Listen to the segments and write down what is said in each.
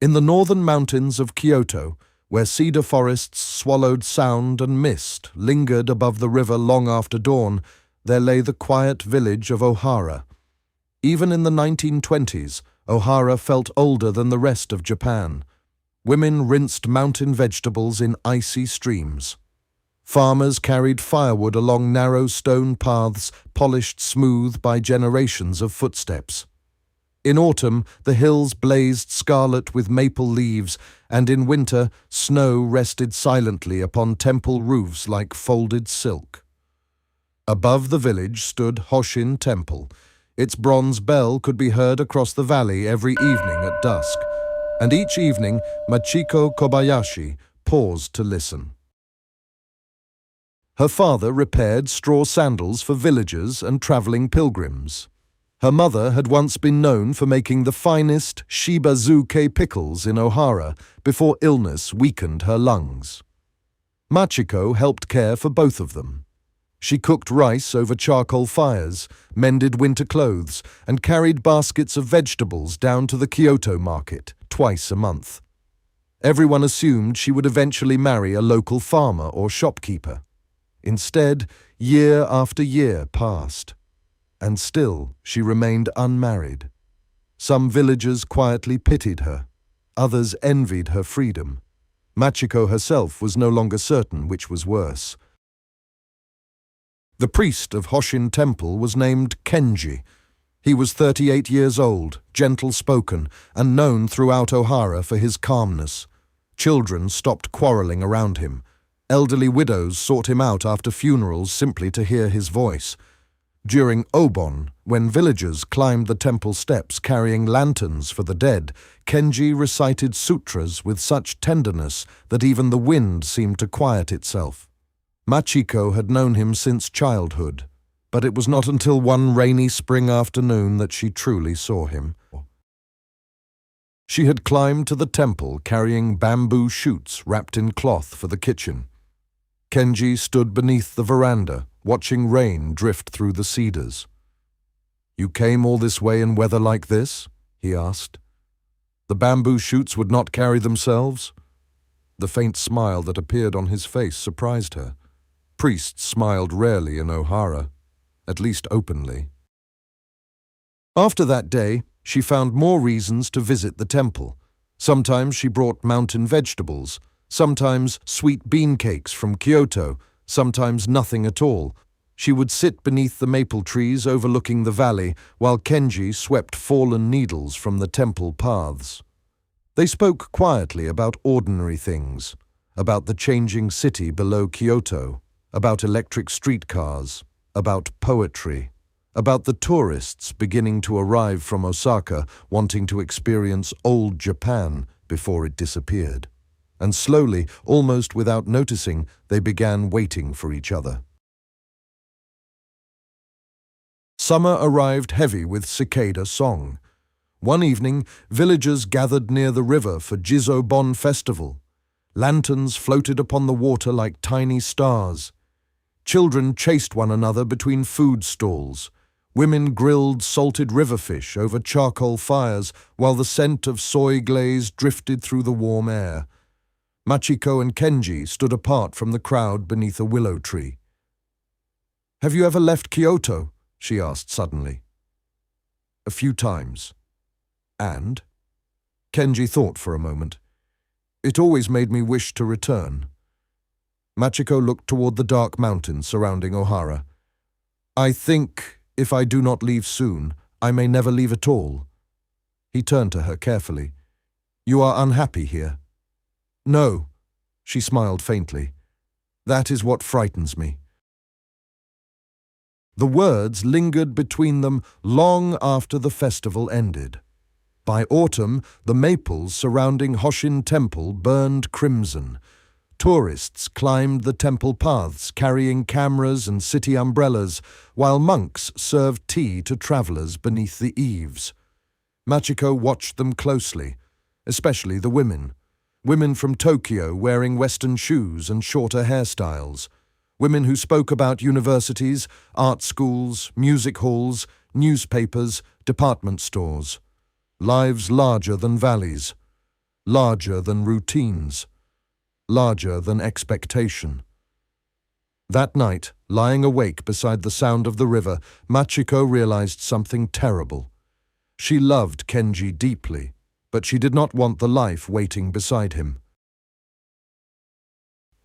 In the northern mountains of Kyoto, where cedar forests swallowed sound and mist lingered above the river long after dawn, there lay the quiet village of Ohara. Even in the 1920s, Ohara felt older than the rest of Japan. Women rinsed mountain vegetables in icy streams. Farmers carried firewood along narrow stone paths polished smooth by generations of footsteps. In autumn, the hills blazed scarlet with maple leaves, and in winter, snow rested silently upon temple roofs like folded silk. Above the village stood Hoshin Temple. Its bronze bell could be heard across the valley every evening at dusk, and each evening Machiko Kobayashi paused to listen. Her father repaired straw sandals for villagers and traveling pilgrims. Her mother had once been known for making the finest shibazuke pickles in Ohara before illness weakened her lungs. Machiko helped care for both of them. She cooked rice over charcoal fires, mended winter clothes, and carried baskets of vegetables down to the Kyoto market twice a month. Everyone assumed she would eventually marry a local farmer or shopkeeper. Instead, year after year passed. And still she remained unmarried. Some villagers quietly pitied her. Others envied her freedom. Machiko herself was no longer certain which was worse. The priest of Hoshin Temple was named Kenji. He was 38 years old, gentle-spoken, and known throughout Ohara for his calmness. Children stopped quarreling around him. Elderly widows sought him out after funerals simply to hear his voice. During Obon, when villagers climbed the temple steps carrying lanterns for the dead, Kenji recited sutras with such tenderness that even the wind seemed to quiet itself. Machiko had known him since childhood, but it was not until one rainy spring afternoon that she truly saw him. She had climbed to the temple carrying bamboo shoots wrapped in cloth for the kitchen. Kenji stood beneath the veranda, watching rain drift through the cedars. "You came all this way in weather like this?" he asked. "The bamboo shoots would not carry themselves?" The faint smile that appeared on his face surprised her. Priests smiled rarely in Ohara, at least openly. After that day, she found more reasons to visit the temple. Sometimes she brought mountain vegetables, sometimes sweet bean cakes from Kyoto, sometimes nothing at all. She would sit beneath the maple trees overlooking the valley while Kenji swept fallen needles from the temple paths. They spoke quietly about ordinary things, about the changing city below Kyoto, about electric streetcars, about poetry, about the tourists beginning to arrive from Osaka wanting to experience old Japan before it disappeared. And slowly, almost without noticing, they began waiting for each other. Summer arrived heavy with cicada song. One evening, villagers gathered near the river for Jizobon festival. Lanterns floated upon the water like tiny stars. Children chased one another between food stalls. Women grilled salted river fish over charcoal fires while the scent of soy glaze drifted through the warm air. Machiko and Kenji stood apart from the crowd beneath a willow tree. "Have you ever left Kyoto?" she asked suddenly. "A few times." "And?" Kenji thought for a moment. "It always made me wish to return." Machiko looked toward the dark mountains surrounding Ohara. "I think, if I do not leave soon, I may never leave at all." He turned to her carefully. "You are unhappy here?" "No," she smiled faintly. "That is what frightens me." The words lingered between them long after the festival ended. By autumn, the maples surrounding Hoshin Temple burned crimson. Tourists climbed the temple paths carrying cameras and city umbrellas, while monks served tea to travelers beneath the eaves. Machiko watched them closely, especially the women. Women from Tokyo wearing Western shoes and shorter hairstyles. Women who spoke about universities, art schools, music halls, newspapers, department stores. Lives larger than valleys. larger than routines, larger than expectation. That night, lying awake beside the sound of the river, Machiko realized something terrible. She loved Kenji deeply, but she did not want the life waiting beside him.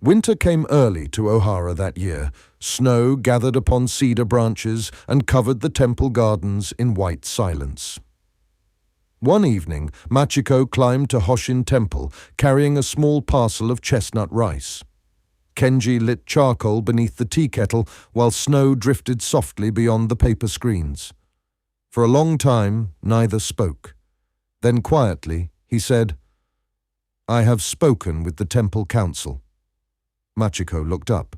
Winter came early to Ohara that year. Snow gathered upon cedar branches and covered the temple gardens in white silence. One evening, Machiko climbed to Hoshin Temple, carrying a small parcel of chestnut rice. Kenji lit charcoal beneath the tea kettle while snow drifted softly beyond the paper screens. For a long time, neither spoke. Then quietly, he said, "I have spoken with the temple council." Machiko looked up.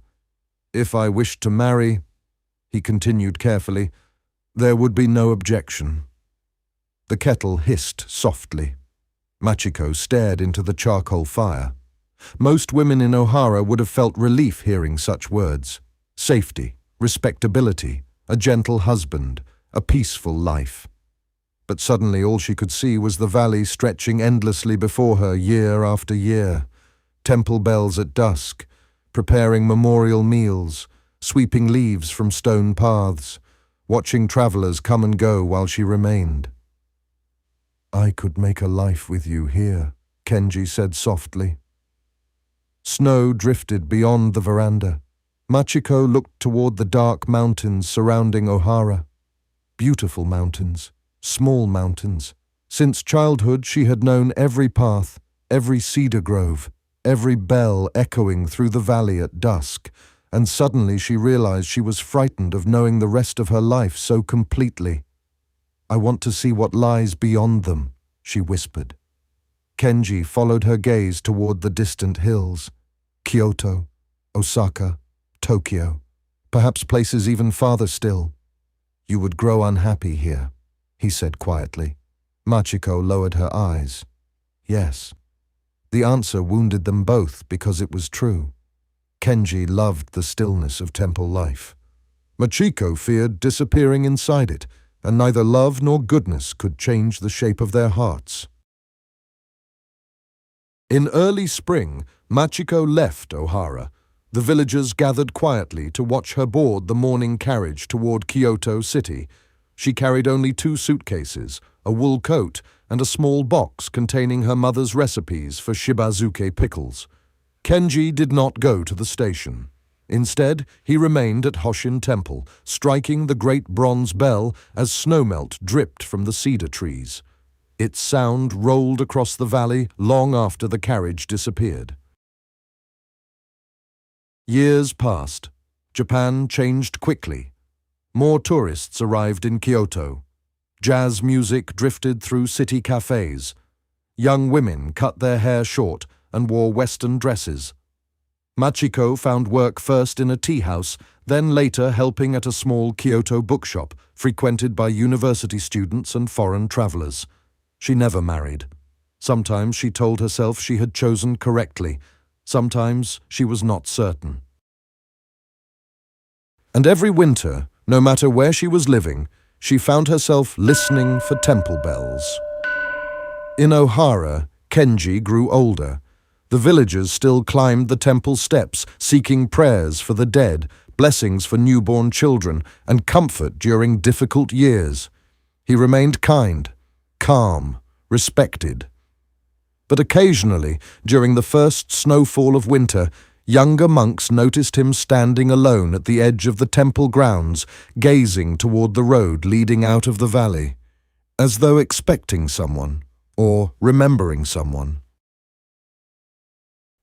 "If I wished to marry," he continued carefully, "there would be no objection." The kettle hissed softly. Machiko stared into the charcoal fire. Most women in Ohara would have felt relief hearing such words. Safety, respectability, a gentle husband, a peaceful life. But suddenly all she could see was the valley stretching endlessly before her year after year. Temple bells at dusk, preparing memorial meals, sweeping leaves from stone paths, watching travelers come and go while she remained. "I could make a life with you here," Kenji said softly. Snow drifted beyond the veranda. Machiko looked toward the dark mountains surrounding Ohara. Beautiful mountains, small mountains. Since childhood she had known every path, every cedar grove, every bell echoing through the valley at dusk, and suddenly she realized she was frightened of knowing the rest of her life so completely. "I want to see what lies beyond them," she whispered. Kenji followed her gaze toward the distant hills. Kyoto, Osaka, Tokyo, perhaps places even farther still. "You would grow unhappy here," he said quietly. Machiko lowered her eyes. Yes. The answer wounded them both because it was true. Kenji loved the stillness of temple life. Machiko feared disappearing inside it, and neither love nor goodness could change the shape of their hearts. In early spring, Machiko left Ohara. The villagers gathered quietly to watch her board the morning carriage toward Kyoto City. She carried only 2 suitcases, a wool coat, and a small box containing her mother's recipes for shibazuke pickles. Kenji did not go to the station. Instead, he remained at Hoshin Temple, striking the great bronze bell as snowmelt dripped from the cedar trees. Its sound rolled across the valley long after the carriage disappeared. Years passed. Japan changed quickly. More tourists arrived in Kyoto. Jazz music drifted through city cafes. Young women cut their hair short and wore Western dresses. Machiko found work first in a tea house, then later helping at a small Kyoto bookshop frequented by university students and foreign travelers. She never married. Sometimes she told herself she had chosen correctly. Sometimes she was not certain. And every winter, no matter where she was living, she found herself listening for temple bells. In Ohara, Kenji grew older. The villagers still climbed the temple steps, seeking prayers for the dead, blessings for newborn children, and comfort during difficult years. He remained kind, calm, respected. But occasionally, during the first snowfall of winter, younger monks noticed him standing alone at the edge of the temple grounds, gazing toward the road leading out of the valley, as though expecting someone or remembering someone.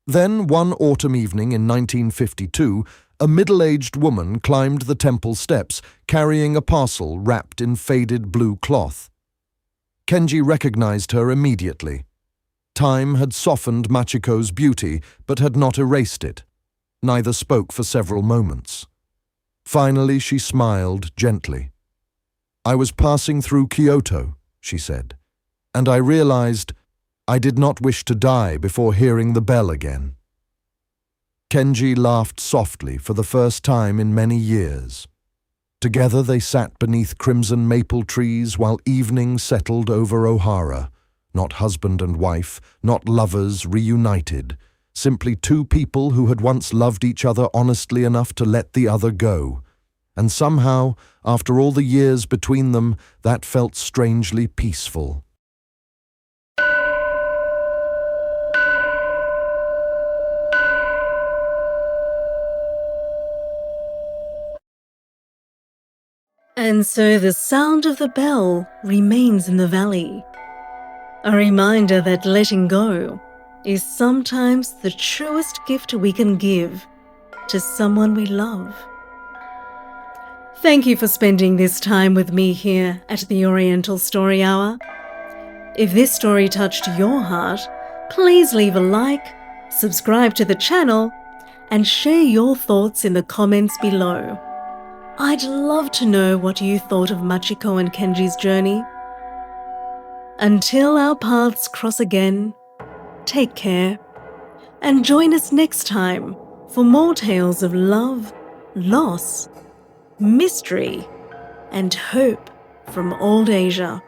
Then, one autumn evening in 1952, a middle-aged woman climbed the temple steps, carrying a parcel wrapped in faded blue cloth. Kenji recognized her immediately. Time had softened Machiko's beauty, but had not erased it. Neither spoke for several moments. Finally, she smiled gently. "I was passing through Kyoto," she said, "and I realized I did not wish to die before hearing the bell again." Kenji laughed softly for the first time in many years. Together they sat beneath crimson maple trees while evening settled over Ohara. not husband and wife, not lovers reunited, simply two people who had once loved each other honestly enough to let the other go. And somehow, after all the years between them, that felt strangely peaceful. And so the sound of the bell remains in the valley, a reminder that letting go is sometimes the truest gift we can give to someone we love. Thank you for spending this time with me here at the Oriental Story Hour. If this story touched your heart, please leave a like, subscribe to the channel, and share your thoughts in the comments below. I'd love to know what you thought of Machiko and Kenji's journey. Until our paths cross again, take care, and join us next time for more tales of love, loss, mystery, and hope from old Asia.